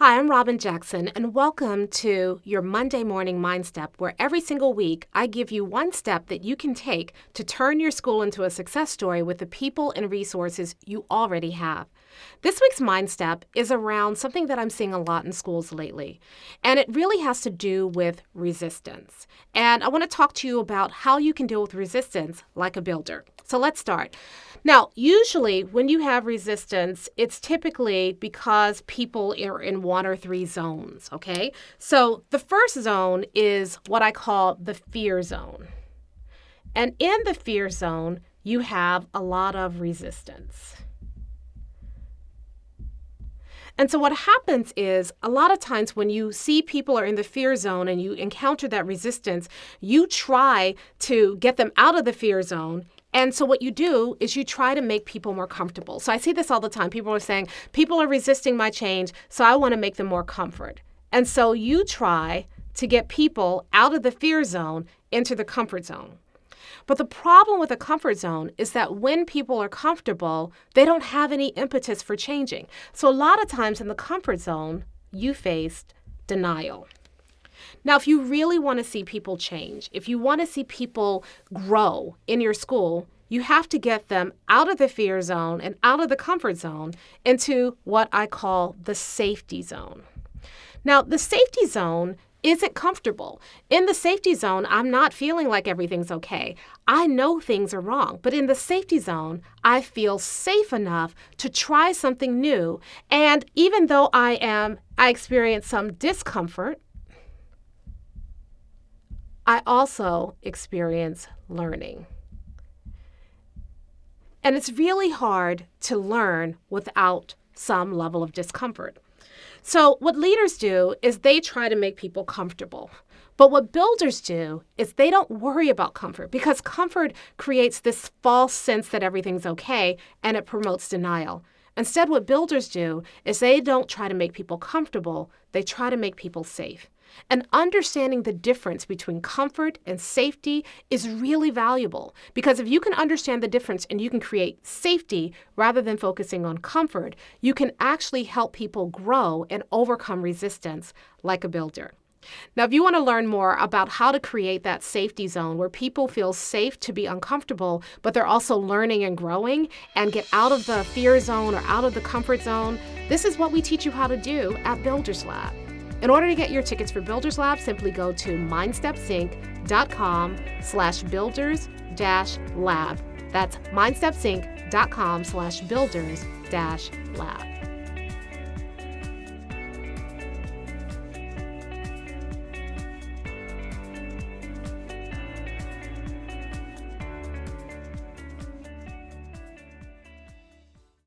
Hi, I'm Robin Jackson, and welcome to your Monday Morning Mindstep, where every single week I give you one step that you can take to turn your school into a success story with the people and resources you already have. This week's Mindstep is around something that I'm seeing a lot in schools lately, and it really has to do with resistance. And I want to talk to you about how you can deal with resistance like a builder. So let's start. Now, usually when you have resistance, it's typically because people are in one or three zones, okay? So the first zone is what I call the fear zone. And in the fear zone, you have a lot of resistance. And so what happens is a lot of times when you see people are in the fear zone and you encounter that resistance, you try to get them out of the fear zone. And so what you do is you try to make people more comfortable. So I see this all the time. People are saying, people are resisting my change, so I want to make them more comfort. And so you try to get people out of the fear zone into the comfort zone. But the problem with a comfort zone is that when people are comfortable, they don't have any impetus for changing. So a lot of times in the comfort zone, you faced denial. Now, if you really want to see people change, if you want to see people grow in your school, you have to get them out of the fear zone and out of the comfort zone into what I call the safety zone. Now, the safety zone isn't comfortable. In the safety zone, I'm not feeling like everything's okay. I know things are wrong, but in the safety zone, I feel safe enough to try something new. And even though I experience some discomfort, I also experience learning. And it's really hard to learn without some level of discomfort. So what leaders do is they try to make people comfortable. But what builders do is they don't worry about comfort because comfort creates this false sense that everything's okay and it promotes denial. Instead, what builders do is they don't try to make people comfortable, they try to make people safe. And understanding the difference between comfort and safety is really valuable because if you can understand the difference and you can create safety rather than focusing on comfort, you can actually help people grow and overcome resistance like a builder. Now, if you want to learn more about how to create that safety zone where people feel safe to be uncomfortable, but they're also learning and growing and get out of the fear zone or out of the comfort zone, this is what we teach you how to do at Builders Lab. In order to get your tickets for Builders Lab, simply go to mindstepsync.com/builders-lab. That's mindstepsync.com/builders-lab.